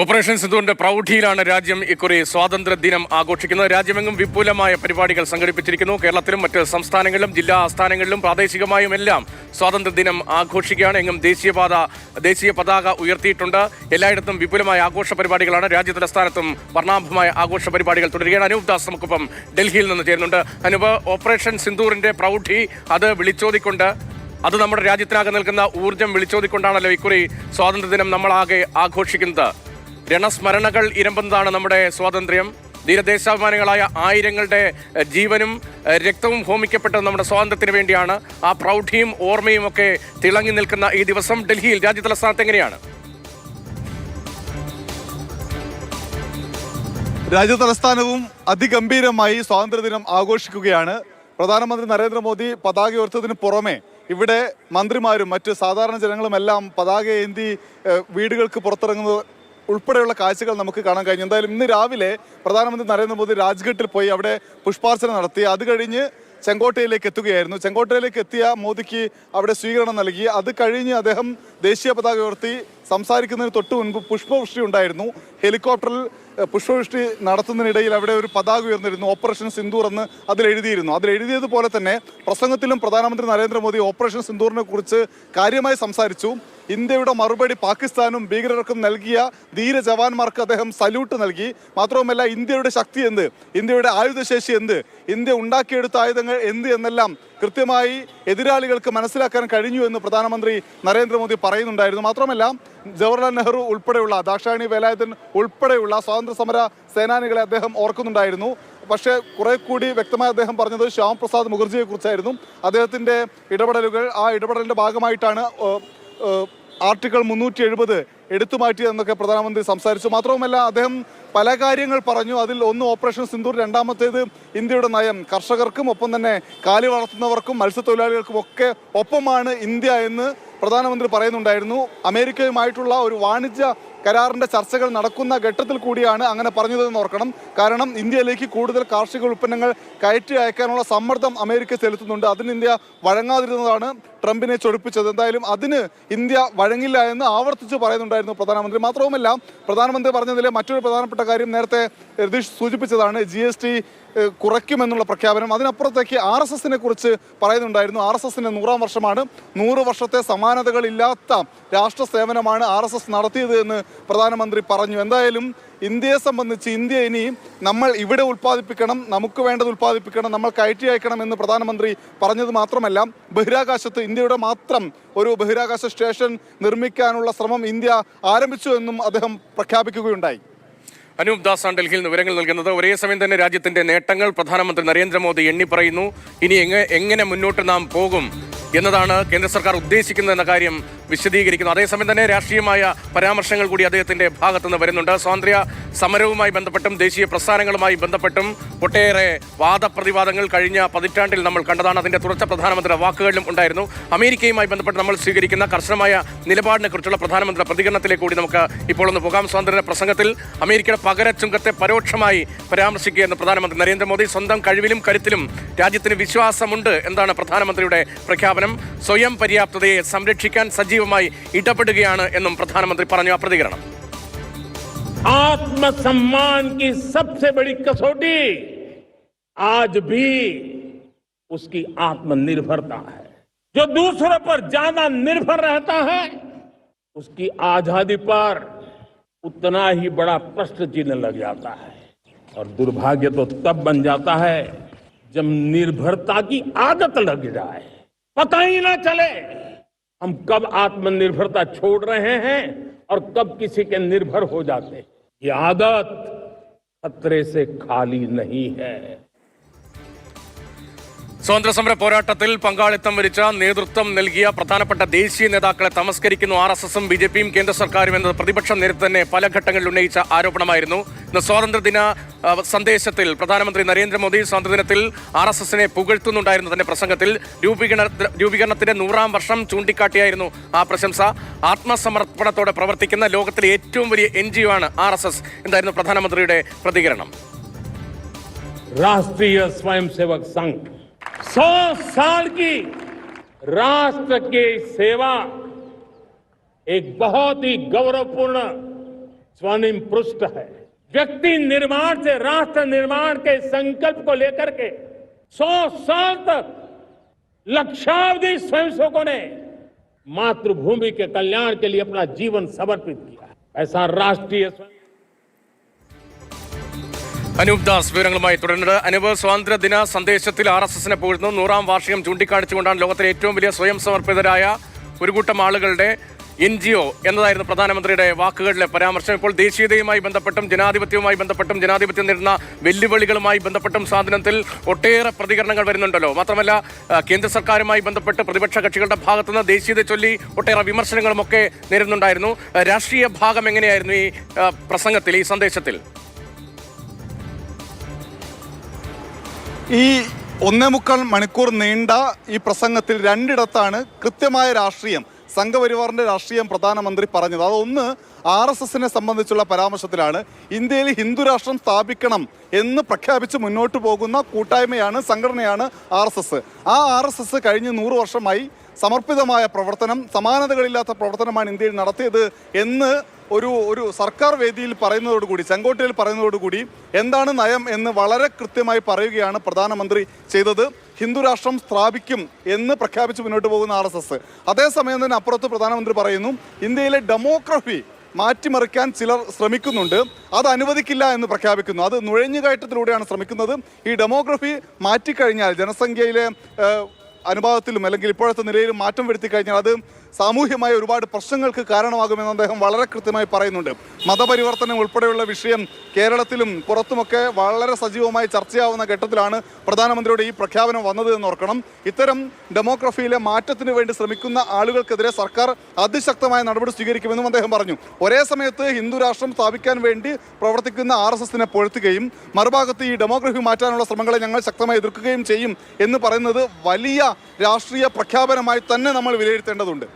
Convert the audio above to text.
Operation സിന്ദൂറിന്റെ പ്രൗഢിയിലാണ് രാജ്യം ഇക്കുറി സ്വാതന്ത്ര്യ ദിനം ആഘോഷിക്കുന്നത്. രാജ്യമെങ്ങും വിപുലമായ പരിപാടികൾ സംഘടിപ്പിച്ചിരിക്കുന്നു. കേരളത്തിലും മറ്റ് സംസ്ഥാനങ്ങളിലും ജില്ലാ ആസ്ഥാനങ്ങളിലും പ്രാദേശികമായും എല്ലാം സ്വാതന്ത്ര്യ ദിനം ആഘോഷിക്കുകയാണ്. എങ്ങും ദേശീയ പതാക ഉയർത്തിയിട്ടുണ്ട്. എല്ലായിടത്തും വിപുലമായ ആഘോഷ പരിപാടികളാണ്. രാജ്യതലസ്ഥാനത്തും വർണ്ണാഭമായ ആഘോഷ പരിപാടികൾ തുടരുകയാണ്. അനൂപ് ദാസ് നമുക്കൊപ്പം ഡൽഹിയിൽ നിന്ന് ചേരുന്നുണ്ട്. അനൂപ്, ഓപ്പറേഷൻ സിന്ദൂറിന്റെ പ്രൗഢി അത് വിളിച്ചോതിക്കൊണ്ട്, അത് നമ്മുടെ രാജ്യത്തിനാകെ നിൽക്കുന്ന ഊർജ്ജം വിളിച്ചോതിക്കൊണ്ടാണല്ലോ ഇക്കുറി സ്വാതന്ത്ര്യദിനം നമ്മളാകെ ആഘോഷിക്കുന്നത്. രണസ്മരണകൾ ഇരമ്പുന്നതാണ് നമ്മുടെ സ്വാതന്ത്ര്യം. ധീരദേശാഭിമാനികളായ ആയിരങ്ങളുടെ ജീവനും രക്തവും ഹോമിക്കപ്പെട്ടത് നമ്മുടെ സ്വാതന്ത്ര്യത്തിന് വേണ്ടിയാണ്. ആ പ്രൗഢിയും ഓർമ്മയും ഒക്കെ തിളങ്ങി നിൽക്കുന്ന ഈ ദിവസം ഡൽഹിയിൽ രാജ്യതലസ്ഥാനത്ത് എങ്ങനെയാണ്? രാജ്യതലസ്ഥാനവും അതിഗംഭീരമായി സ്വാതന്ത്ര്യദിനം ആഘോഷിക്കുകയാണ്. പ്രധാനമന്ത്രി നരേന്ദ്രമോദി പതാക ഉയർത്തതിന് പുറമെ ഇവിടെ മന്ത്രിമാരും മറ്റ് സാധാരണ ജനങ്ങളുമെല്ലാം പതാക ഏന്തി വീടുകൾക്ക് പുറത്തിറങ്ങുന്നത് ഉൾപ്പെടെയുള്ള കാഴ്ചകൾ നമുക്ക് കാണാൻ കഴിഞ്ഞു. എന്തായാലും ഇന്ന് രാവിലെ പ്രധാനമന്ത്രി നരേന്ദ്രമോദി രാജ്ഘട്ടിൽ പോയി അവിടെ പുഷ്പാർച്ചന നടത്തി. അത് കഴിഞ്ഞ് ചെങ്കോട്ടയിലേക്ക് എത്തുകയായിരുന്നു. ചെങ്കോട്ടയിലേക്ക് എത്തിയ മോദിക്ക് അവിടെ സ്വീകരണം നൽകി. അത് കഴിഞ്ഞ് അദ്ദേഹം ദേശീയ പതാക ഉയർത്തി. സംസാരിക്കുന്നതിന് തൊട്ട് മുൻപ് പുഷ്പവൃഷ്ടി ഉണ്ടായിരുന്നു. ഹെലികോപ്റ്ററിൽ പുഷ്പവൃഷ്ടി നടത്തുന്നതിനിടയിൽ അവിടെ ഒരു പതാക ഉയർന്നിരുന്നു. ഓപ്പറേഷൻ സിന്ദൂർ എന്ന് അതിലെഴുതിയിരുന്നു. അതിലെഴുതിയതുപോലെ തന്നെ പ്രസംഗത്തിലും പ്രധാനമന്ത്രി നരേന്ദ്രമോദി ഓപ്പറേഷൻ സിന്ദൂറിനെ കുറിച്ച് കാര്യമായി സംസാരിച്ചു. ഇന്ത്യയുടെ മറുപടി പാകിസ്ഥാനും ഭീകരർക്കും നൽകിയ ധീര ജവാന്മാർക്ക് അദ്ദേഹം സല്യൂട്ട് നൽകി. മാത്രവുമല്ല, ഇന്ത്യയുടെ ശക്തി എന്ത്, ഇന്ത്യയുടെ ആയുധശേഷി എന്ത്, ഇന്ത്യ ഉണ്ടാക്കിയെടുത്ത ആയുധങ്ങൾ എന്ത് എന്നെല്ലാം കൃത്യമായി എതിരാളികൾക്ക് മനസ്സിലാക്കാൻ കഴിഞ്ഞു എന്ന് പ്രധാനമന്ത്രി നരേന്ദ്രമോദി പറയുന്നുണ്ടായിരുന്നു. മാത്രമല്ല, ജവഹർലാൽ നെഹ്റു ഉൾപ്പെടെയുള്ള, ദാക്ഷായണി വേലായുധൻ ഉൾപ്പെടെയുള്ള സ്വാതന്ത്ര്യ സമര സേനാനികളെ അദ്ദേഹം ഓർക്കുന്നുണ്ടായിരുന്നു. പക്ഷേ കുറെ കൂടി വ്യക്തമായി അദ്ദേഹം പറഞ്ഞത് ശ്യാം പ്രസാദ് മുഖർജിയെ കുറിച്ചായിരുന്നു. അദ്ദേഹത്തിൻ്റെ ഇടപെടലുകൾ, ആ ഇടപെടലിൻ്റെ ഭാഗമായിട്ടാണ് ആർട്ടിക്കിൾ 370 എടുത്തുമാറ്റിയതെന്നൊക്കെ പ്രധാനമന്ത്രി സംസാരിച്ചു. മാത്രവുമല്ല, അദ്ദേഹം പല കാര്യങ്ങൾ പറഞ്ഞു. അതിൽ ഒന്ന് ഓപ്പറേഷൻ സിന്ദൂർ, രണ്ടാമത്തേത് ഇന്ത്യയുടെ നയം. കർഷകർക്കും ഒപ്പം തന്നെ കാലി വളർത്തുന്നവർക്കും മത്സ്യത്തൊഴിലാളികൾക്കും ഒക്കെ ഒപ്പമാണ് ഇന്ത്യ എന്ന് പ്രധാനമന്ത്രി പറയുന്നുണ്ടായിരുന്നു. അമേരിക്കയുമായിട്ടുള്ള ഒരു വാണിജ്യ കരാറിന്റെ ചർച്ചകൾ നടക്കുന്ന ഘട്ടത്തിൽ കൂടിയാണ് അങ്ങനെ പറഞ്ഞതെന്ന് ഓർക്കണം. കാരണം ഇന്ത്യയിലേക്ക് കൂടുതൽ കാർഷിക ഉൽപ്പന്നങ്ങൾ കയറ്റി അയക്കാനുള്ള സമ്മർദ്ദം അമേരിക്ക ചെലുത്തുന്നുണ്ട്. അതിന് ഇന്ത്യ വഴങ്ങാതിരുന്നതാണ് ട്രംപിനെ ചൊടിപ്പിച്ചത്. എന്തായാലും അതിന് ഇന്ത്യ വഴങ്ങില്ല എന്ന് ആവർത്തിച്ച് പറയുന്നുണ്ടായിരുന്നു പ്രധാനമന്ത്രി. മാത്രവുമല്ല, പ്രധാനമന്ത്രി പറഞ്ഞതിലെ മറ്റൊരു പ്രധാനപ്പെട്ട കാര്യം നേരത്തെ രതീഷ് സൂചിപ്പിച്ചതാണ്, GST കുറയ്ക്കുമെന്നുള്ള പ്രഖ്യാപനം. അതിനപ്പുറത്തേക്ക് RSSനെ കുറിച്ച് പറയുന്നുണ്ടായിരുന്നു. RSSന്റെ 100ാം വർഷമാണ്. 100 വർഷത്തെ സമാനതകളില്ലാത്ത രാഷ്ട്ര സേവനമാണ് RSS നടത്തിയത് എന്ന് പ്രധാനമന്ത്രി പറഞ്ഞു. എന്തായാലും ഇന്ത്യയെ സംബന്ധിച്ച് ഇന്ത്യ ഇനി നമ്മൾ ഇവിടെ ഉൽപ്പാദിപ്പിക്കണം, നമുക്ക് വേണ്ടത് ഉൽപ്പാദിപ്പിക്കണം, നമ്മൾ കയറ്റി അയക്കണം എന്ന് പ്രധാനമന്ത്രി പറഞ്ഞത് മാത്രമല്ല, ബഹിരാകാശത്ത് ഇന്ത്യയുടെ മാത്രം ഒരു ബഹിരാകാശ സ്റ്റേഷൻ നിർമ്മിക്കാനുള്ള ശ്രമം ഇന്ത്യ ആരംഭിച്ചു എന്നും അദ്ദേഹം പ്രഖ്യാപിക്കുകയുണ്ടായി. അനൂപ് ദാസാണ് ഡൽഹിയിൽ നിന്ന് വിവരങ്ങൾ നൽകുന്നത്. ഒരേ സമയം തന്നെ രാജ്യത്തിന്റെ നേട്ടങ്ങൾ പ്രധാനമന്ത്രി നരേന്ദ്രമോദി എണ്ണി പറയുന്നു. ഇനി എങ്ങനെ മുന്നോട്ട് നാം പോകും എന്നതാണ് കേന്ദ്ര സർക്കാർ ഉദ്ദേശിക്കുന്നത് എന്ന കാര്യം വിശദീകരിക്കുന്നു. അതേസമയം തന്നെ രാഷ്ട്രീയമായ പരാമർശങ്ങൾ കൂടി അദ്ദേഹത്തിന്റെ ഭാഗത്തുനിന്ന് വരുന്നുണ്ട്. സ്വാതന്ത്ര്യ സമരവുമായി ബന്ധപ്പെട്ടും ദേശീയ പ്രസ്ഥാനങ്ങളുമായി ബന്ധപ്പെട്ടും ഒട്ടേറെ വാദപ്രതിവാദങ്ങൾ കഴിഞ്ഞ പതിറ്റാണ്ടിൽ നമ്മൾ കണ്ടതാണ്. അതിന്റെ തുടർച്ച പ്രധാനമന്ത്രിയുടെ വാക്കുകളിലും ഉണ്ടായിരുന്നു. അമേരിക്കയുമായി ബന്ധപ്പെട്ട് നമ്മൾ സ്വീകരിക്കുന്ന കർശനമായ നിലപാടിനെ കുറിച്ചുള്ള പ്രധാനമന്ത്രിയുടെ പ്രതികരണത്തിലേക്ക് കൂടി നമുക്ക് ഇപ്പോൾ ഒന്ന് പോകാം. സ്വാതന്ത്ര്യ പ്രസംഗത്തിൽ അമേരിക്കയുടെ പകരച്ചുങ്കത്തെ പരോക്ഷമായി പരാമർശിക്കുകയെന്ന് പ്രധാനമന്ത്രി നരേന്ദ്രമോദി. സ്വന്തം കഴിവിലും കരുത്തിലും രാജ്യത്തിന് വിശ്വാസമുണ്ട് എന്നാണ് പ്രധാനമന്ത്രിയുടെ പ്രഖ്യാപനം. സ്വയം പര്യാപ്തതയെ സംരക്ഷിക്കാൻ സജീവമായി ഇടപെടുകയാണ് എന്നും പ്രധാനമന്ത്രി പറഞ്ഞു. ആ പ്രതികരണം: आत्मसम्मान की सबसे बड़ी कसौटी आज भी उसकी आत्मनिर्भरता है. जो दूसरों पर ज्यादा निर्भर रहता है, उसकी आजादी पर उतना ही बड़ा प्रश्न चिन्ह लग जाता है. और दुर्भाग्य तो तब बन जाता है जब निर्भरता की आदत लग जाए, पता ही ना चले हम कब आत्मनिर्भरता छोड़ रहे हैं और कब किसी के निर्भर हो जाते हैं. ये आदत खतरे से खाली नहीं है. സ്വാതന്ത്ര്യ സമര പോരാട്ടത്തിൽ പങ്കാളിത്തം വരിച്ച നേതൃത്വം നൽകിയ പ്രധാനപ്പെട്ട ദേശീയ നേതാക്കളെ തമസ്കരിക്കുന്നു RSSും BJPയും കേന്ദ്ര സർക്കാരും എന്നത് പ്രതിപക്ഷം നേരത്തെ തന്നെ പല ഘട്ടങ്ങളിൽ ഉന്നയിച്ച ആരോപണമായിരുന്നു. ഇന്ന് സ്വാതന്ത്ര്യദിന സന്ദേശത്തിൽ പ്രധാനമന്ത്രി നരേന്ദ്രമോദി സ്വാതന്ത്ര്യദിനത്തിൽ RSSനെ പുകഴ്ത്തുന്നുണ്ടായിരുന്നു. തന്റെ പ്രസംഗത്തിൽ രൂപീകരണത്തിന്റെ 100ാം വർഷം ചൂണ്ടിക്കാട്ടിയായിരുന്നു ആ പ്രശംസ. ആത്മസമർപ്പണത്തോടെ പ്രവർത്തിക്കുന്ന ലോകത്തിലെ ഏറ്റവും വലിയ NGO ആണ് RSS എന്തായിരുന്നു പ്രധാനമന്ത്രിയുടെ പ്രതികരണം. राष्ट्रीय स्वयंसेवक संघ 100 साल की राष्ट्र की सेवा एक बहुत ही गौरवपूर्ण स्वर्णिम पृष्ठ है। व्यक्ति निर्माण से राष्ट्र निर्माण के संकल्प को लेकर के 100 साल तक लक्षावधि स्वयंसेवकों ने मातृभूमि के कल्याण के लिए अपना जीवन समर्पित किया है। ऐसा राष्ट्रीय അനൂപ് ദാസ് വിവരങ്ങളുമായി തുടരുന്നത്. അനൂപ്, സ്വാതന്ത്ര്യദിന സന്ദേശത്തിൽ RSSനെ പുകഴ്ത്തുന്നു. 100ാം വാർഷികം ചൂണ്ടിക്കാണിച്ചുകൊണ്ടാണ് ലോകത്തിലെ ഏറ്റവും വലിയ സ്വയം സമർപ്പിതരായ ഒരു കൂട്ടം ആളുകളുടെ NGO എന്നതായിരുന്നു പ്രധാനമന്ത്രിയുടെ വാക്കുകളിലെ പരാമർശം. ഇപ്പോൾ ദേശീയതയുമായി ബന്ധപ്പെട്ടും ജനാധിപത്യവുമായി ബന്ധപ്പെട്ടും ജനാധിപത്യം നേരിടുന്ന വെല്ലുവിളികളുമായി ബന്ധപ്പെട്ടും സാധനത്തിൽ ഒട്ടേറെ പ്രതികരണങ്ങൾ വരുന്നുണ്ടല്ലോ. മാത്രമല്ല കേന്ദ്ര സർക്കാരുമായി ബന്ധപ്പെട്ട് പ്രതിപക്ഷ കക്ഷികളുടെ ഭാഗത്തുനിന്ന് ദേശീയതയെ ചൊല്ലി ഒട്ടേറെ വിമർശനങ്ങളുമൊക്കെ നേരിടുന്നുണ്ടായിരുന്നു. രാഷ്ട്രീയ ഭാഗം എങ്ങനെയായിരുന്നു ഈ പ്രസംഗത്തിൽ, ഈ സന്ദേശത്തിൽ? ഈ 1.25 മണിക്കൂർ നീണ്ട ഈ പ്രസംഗത്തിൽ രണ്ടിടത്താണ് കൃത്യമായ രാഷ്ട്രീയം, സംഘപരിവാറിന്റെ രാഷ്ട്രീയം പ്രധാനമന്ത്രി പറഞ്ഞത്. അതൊന്ന് RSSനെ സംബന്ധിച്ചുള്ള പരാമർശത്തിലാണ്. ഇന്ത്യയിൽ ഹിന്ദു രാഷ്ട്രം സ്ഥാപിക്കണം എന്ന് പ്രഖ്യാപിച്ച് മുന്നോട്ട് പോകുന്ന കൂട്ടായ്മയാണ്, സംഘടനയാണ് RSS. ആ RSS കഴിഞ്ഞ് 100 വർഷമായി സമർപ്പിതമായ പ്രവർത്തനം, സമാനതകളില്ലാത്ത പ്രവർത്തനമാണ് ഇന്ത്യയിൽ നടത്തിയത് എന്ന് ഒരു സർക്കാർ വേദിയിൽ പറയുന്നതോടുകൂടി, ചെങ്കോട്ടയിൽ പറയുന്നതോടുകൂടി എന്താണ് നയം എന്ന് വളരെ കൃത്യമായി പറയുകയാണ് പ്രധാനമന്ത്രി ചെയ്തത്. ഹിന്ദു രാഷ്ട്രം സ്ഥാപിക്കും എന്ന് പ്രഖ്യാപിച്ച് മുന്നോട്ട് പോകുന്ന RSS. അതേസമയം തന്നെ അപ്പുറത്ത് പ്രധാനമന്ത്രി പറയുന്നു ഇന്ത്യയിലെ ഡെമോഗ്രഫി മാറ്റിമറിക്കാൻ ചിലർ ശ്രമിക്കുന്നുണ്ട്, അത് അനുവദിക്കില്ല എന്ന് പ്രഖ്യാപിക്കുന്നു. അത് നുഴഞ്ഞുകയറ്റത്തിലൂടെയാണ് ശ്രമിക്കുന്നത്. ഈ ഡെമോഗ്രഫി മാറ്റിക്കഴിഞ്ഞാൽ, ജനസംഖ്യയിലെ അനുപാതത്തിലും അല്ലെങ്കിൽ ഇപ്പോഴത്തെ നിലയിലും മാറ്റം വരുത്തി കഴിഞ്ഞാൽ അത് സാമൂഹ്യമായ ഒരുപാട് പ്രശ്നങ്ങൾക്ക് കാരണമാകുമെന്ന് അദ്ദേഹം വളരെ കൃത്യമായി പറയുന്നുണ്ട്. മതപരിവർത്തനം ഉൾപ്പെടെയുള്ള വിഷയം കേരളത്തിലും പുറത്തുമൊക്കെ വളരെ സജീവമായി ചർച്ചയാവുന്ന ഘട്ടത്തിലാണ് പ്രധാനമന്ത്രിയുടെ ഈ പ്രഖ്യാപനം വന്നത് എന്ന് ഓർക്കണം. ഇത്തരം ഡെമോഗ്രഫിയിലെ മാറ്റത്തിന് വേണ്ടി ശ്രമിക്കുന്ന ആളുകൾക്കെതിരെ സർക്കാർ അതിശക്തമായ നടപടി സ്വീകരിക്കുമെന്നും അദ്ദേഹം പറഞ്ഞു. ഒരേ സമയത്ത് ഹിന്ദു രാഷ്ട്രം സ്ഥാപിക്കാൻ വേണ്ടി പ്രവർത്തിക്കുന്ന RSSനെ പൊഴുത്തുകയും മറുഭാഗത്ത് ഈ ഡെമോഗ്രഫി മാറ്റാനുള്ള ശ്രമങ്ങളെ ഞങ്ങൾ ശക്തമായി എതിർക്കുകയും ചെയ്യും എന്ന് പറയുന്നത് വലിയ രാഷ്ട്രീയ പ്രഖ്യാപനമായി തന്നെ നമ്മൾ വിലയിരുത്തേണ്ടതുണ്ട്.